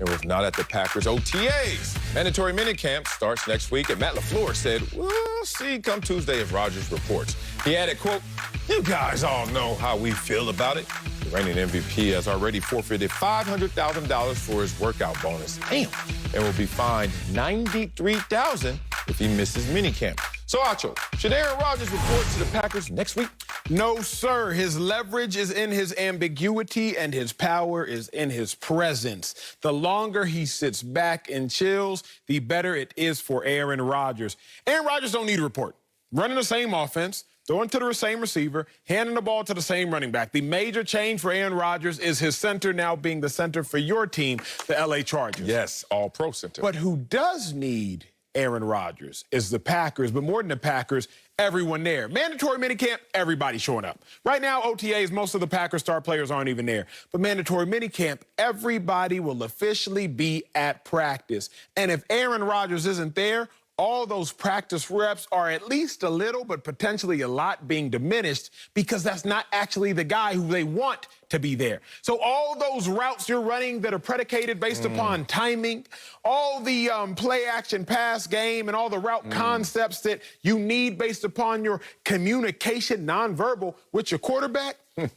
and was not at the Packers' OTAs. Mandatory minicamp starts next week, and Matt LaFleur said, we'll see come Tuesday if Rodgers reports. He added, quote, you guys all know how we feel about it. The reigning MVP has already forfeited $500,000 for his workout bonus. Damn. And will be fined $93,000 if he misses minicamp. So, Acho, should Aaron Rodgers report to the Packers next week? No, sir. His leverage is in his ambiguity, and his power is in his presence. The longer he sits back and chills, the better it is for Aaron Rodgers. Aaron Rodgers don't need a report. Running the same offense, throwing to the same receiver, handing the ball to the same running back. The major change for Aaron Rodgers is his center now being the center for your team, the L.A. Chargers. Yes, all-pro center. But who does need Aaron Rodgers is the Packers, but more than the Packers, everyone there. Mandatory minicamp, everybody showing up. Right now, OTAs, most of the Packers star players aren't even there. But mandatory minicamp, everybody will officially be at practice. And if Aaron Rodgers isn't there, all those practice reps are at least a little, but potentially a lot being diminished because that's not actually the guy who they want to be there. So all those routes you're running that are predicated based upon timing, all the play action pass game and all the route concepts that you need based upon your communication nonverbal with your quarterback,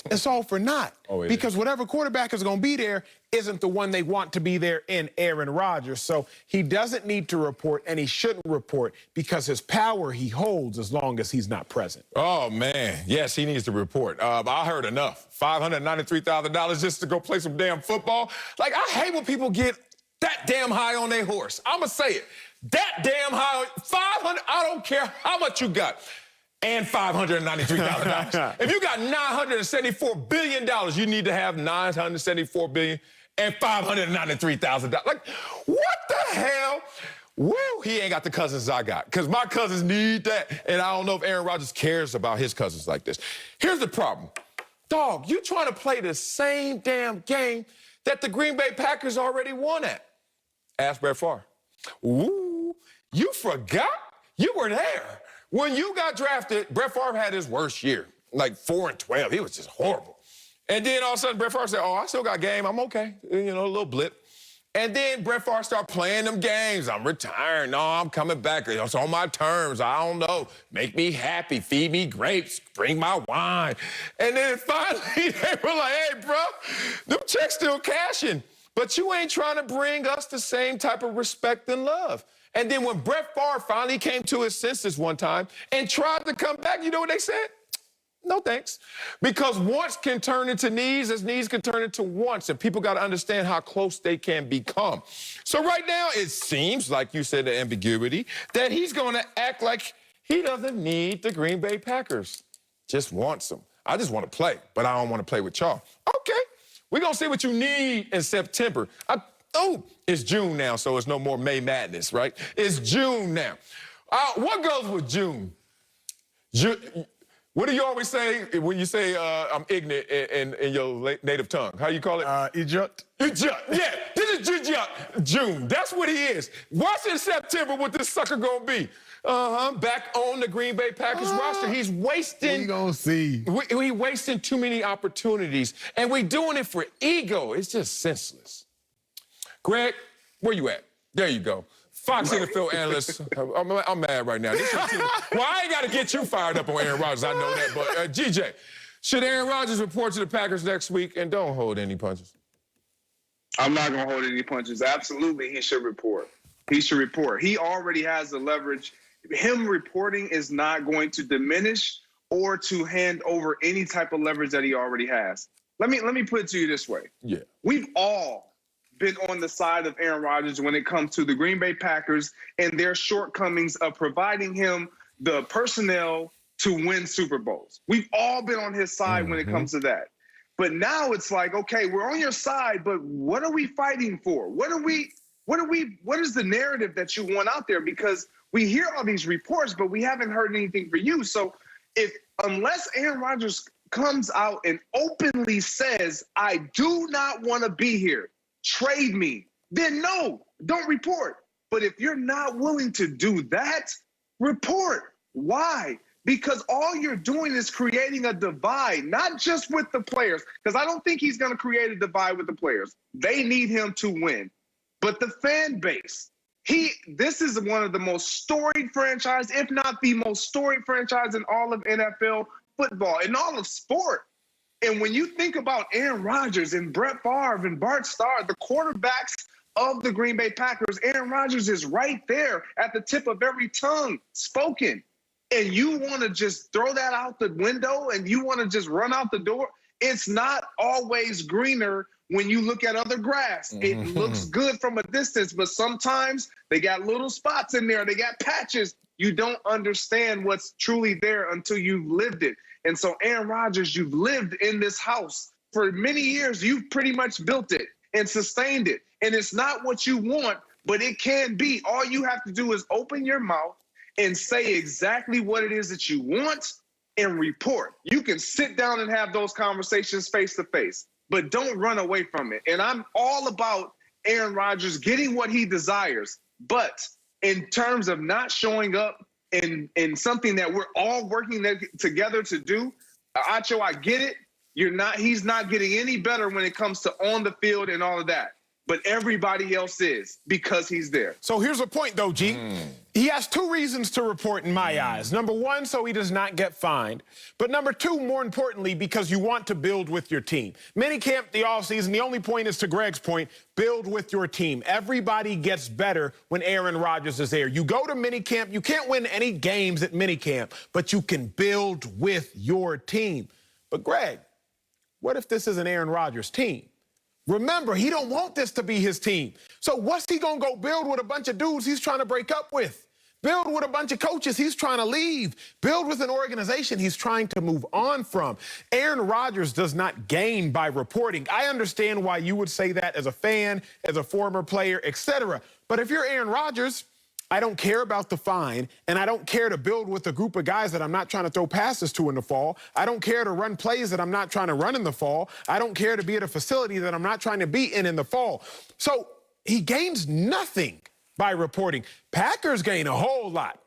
it's all for naught. Because whatever quarterback is going to be there isn't the one they want to be there in Aaron Rodgers. So he doesn't need to report, and he shouldn't report because his power he holds as long as he's not present. Oh, man. Yes, he needs to report. I heard enough. $593,000 just to go play some damn football. Like, I hate when people get that damn high on their horse. I'm going to say it. That damn high. 500, I don't care how much you got. And $593,000. If you got $974 billion, you need to have $974 billion and $593,000. Like, what the hell? Well, he ain't got the cousins I got, because my cousins need that, and I don't know if Aaron Rodgers cares about his cousins like this. Here's the problem. Dog, you trying to play the same damn game that the Green Bay Packers already won at. Ask Brett Favre. Ooh, you forgot? You were there. When you got drafted, Brett Favre had his worst year, like 4-12. He was just horrible. And then all of a sudden, Brett Favre said, oh, I still got game. I'm okay. You know, a little blip. And then Brett Favre started playing them games. I'm retiring. No, I'm coming back. It's on my terms. I don't know. Make me happy. Feed me grapes. Bring my wine. And then finally, they were like, hey, bro, them checks still cashing. But you ain't trying to bring us the same type of respect and love. And then when Brett Favre finally came to his senses one time and tried to come back, you know what they said? No thanks. Because wants can turn into needs, as needs can turn into wants, and people got to understand how close they can become. So right now, it seems, like you said, the ambiguity, that he's going to act like he doesn't need the Green Bay Packers. Just wants them. I just want to play, but I don't want to play with y'all. Okay, we're going to see what you need in September. Oh, it's June now, so it's no more May Madness, right? It's June now. What goes with June? What do you always say when you say I'm ignorant in your native tongue? How you call it? Egypt. Egypt, yeah. This is June. That's what he is. Watch in September what this sucker gonna be. Back on the Green Bay Packers roster. He's wasting. We gonna see. We wasting too many opportunities, and we doing it for ego. It's just senseless. Greg, where you at? There you go. Fox NFL analyst. I'm mad right now. Well, I ain't got to get you fired up on Aaron Rodgers. I know that. But, GJ, should Aaron Rodgers report to the Packers next week? And don't hold any punches. I'm not going to hold any punches. Absolutely, he should report. He should report. He already has the leverage. Him reporting is not going to diminish or to hand over any type of leverage that he already has. Let me put it to you this way. Yeah. We've all been on the side of Aaron Rodgers when it comes to the Green Bay Packers and their shortcomings of providing him the personnel to win Super Bowls. We've all been on his side when it comes to that. But now it's like, okay, we're on your side, but what are we fighting for? What is the narrative that you want out there? Because we hear all these reports, but we haven't heard anything for you. So unless Aaron Rodgers comes out and openly says, I do not want to be here, trade me, then no, don't report. But if you're not willing to do that, report. Why? Because all you're doing is creating a divide, not just with the players, because I don't think he's going to create a divide with the players. They need him to win. but the fan base. This is one of the most storied franchise, if not the most storied franchise in all of NFL football, in all of sport. And when you think about Aaron Rodgers and Brett Favre and Bart Starr, the quarterbacks of the Green Bay Packers, Aaron Rodgers is right there at the tip of every tongue spoken. And you want to just throw that out the window and you want to just run out the door. It's not always greener when you look at other grass. It looks good from a distance, but sometimes they got little spots in there. They got patches. You don't understand what's truly there until you've lived it. And so, Aaron Rodgers, you've lived in this house for many years. You've pretty much built it and sustained it. And it's not what you want, but it can be. All you have to do is open your mouth and say exactly what it is that you want and report. You can sit down and have those conversations face to face, but don't run away from it. And I'm all about Aaron Rodgers getting what he desires. But in terms of not showing up in something that we're all working together to do, Acho, I get it. He's not getting any better when it comes to on the field and all of that. But everybody else is, because he's there. So here's a point, though, G. He has two reasons to report in my eyes. Number one, so he does not get fined. But number two, more importantly, because you want to build with your team. Minicamp, the offseason, the only point is, to Greg's point, build with your team. Everybody gets better when Aaron Rodgers is there. You go to minicamp, you can't win any games at minicamp, but you can build with your team. But Greg, what if this is an Aaron Rodgers team? Remember, he don't want this to be his team. So what's he going to go build with a bunch of dudes he's trying to break up with? Build with a bunch of coaches he's trying to leave. Build with an organization he's trying to move on from. Aaron Rodgers does not gain by reporting. I understand why you would say that as a fan, as a former player, etc. But if you're Aaron Rodgers, I don't care about the fine, and I don't care to build with a group of guys that I'm not trying to throw passes to in the fall. I don't care to run plays that I'm not trying to run in the fall. I don't care to be at a facility that I'm not trying to be in the fall. So he gains nothing by reporting. Packers gain a whole lot.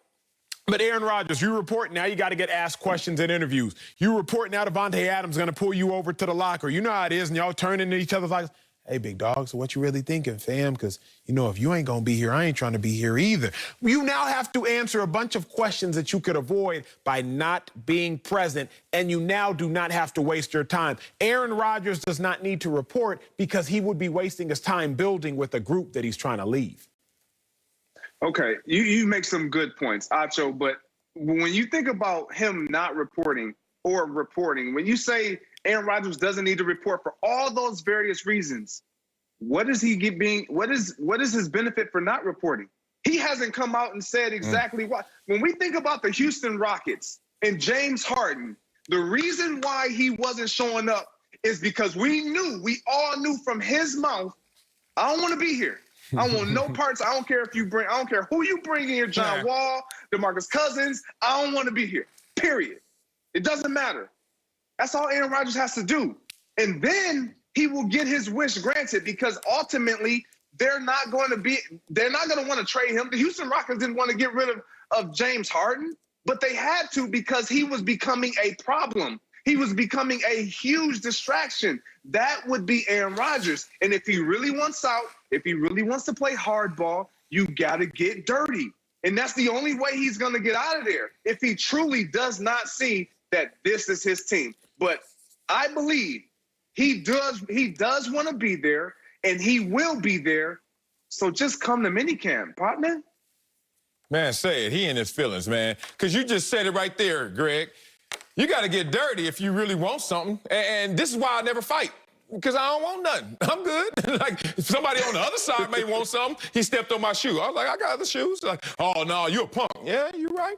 But Aaron Rodgers, you report now, you got to get asked questions in interviews. You report now, Devontae Adams going to pull you over to the locker. You know how it is, and y'all turn into each other's like, hey, big dog, so what you really thinking, fam? Because, you know, if you ain't going to be here, I ain't trying to be here either. You now have to answer a bunch of questions that you could avoid by not being present, and you now do not have to waste your time. Aaron Rodgers does not need to report because he would be wasting his time building with a group that he's trying to leave. Okay, you make some good points, Acho, but when you think about him not reporting or reporting, when you say Aaron Rodgers doesn't need to report for all those various reasons, what is his benefit for not reporting? He hasn't come out and said exactly why. When we think about the Houston Rockets and James Harden, the reason why he wasn't showing up is because we all knew from his mouth, I don't want to be here. I don't want no parts. I don't care who you bring in here, John Wall, DeMarcus Cousins. I don't want to be here, period. It doesn't matter. That's all Aaron Rodgers has to do. And then he will get his wish granted, because ultimately they're not going to want to trade him. The Houston Rockets didn't want to get rid of James Harden, but they had to, because he was becoming a problem. He was becoming a huge distraction. That would be Aaron Rodgers. And if he really wants out, if he really wants to play hardball, you got to get dirty. And that's the only way he's going to get out of there, if he truly does not see that this is his team. But I believe he does want to be there, and he will be there. So just come to minicamp, partner. Man, say it. He in his feelings, man. Because you just said it right there, Greg. You got to get dirty if you really want something. And this is why I never fight, because I don't want nothing. I'm good. Like, if somebody on the other side may want something, he stepped on my shoe. I was like, I got other shoes. Like, oh, no, you a punk. Yeah, you're right.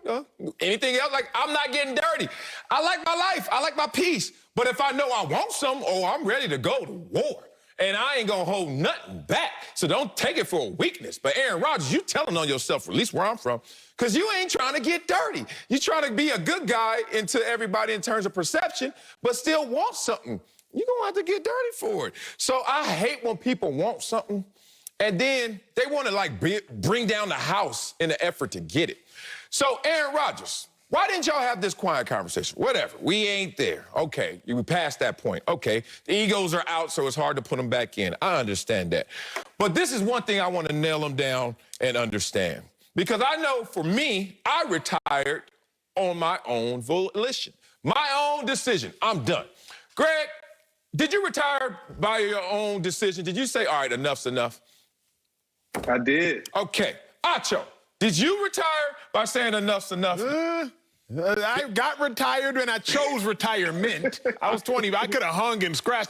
Anything else? Like, I'm not getting dirty. I like my life. I like my peace. But if I know I want something, I'm ready to go to war. And I ain't going to hold nothing back. So don't take it for a weakness. But Aaron Rodgers, you telling on yourself, at least where I'm from, because you ain't trying to get dirty. You trying to be a good guy into everybody in terms of perception, but still want something. You're going to have to get dirty for it. So I hate when people want something, and then they want to, like, bring down the house in the effort to get it. So, Aaron Rodgers, why didn't y'all have this quiet conversation? Whatever. We ain't there. Okay. We passed that point. Okay. The egos are out, so it's hard to put them back in. I understand that. But this is one thing I want to nail them down and understand. Because I know for me, I retired on my own volition, my own decision. I'm done. Greg, did you retire by your own decision? Did you say, all right, enough's enough? I did. Okay. Acho, did you retire by saying enough's enough? I got retired and I chose retirement. I was 20, but I could have hung and scratched.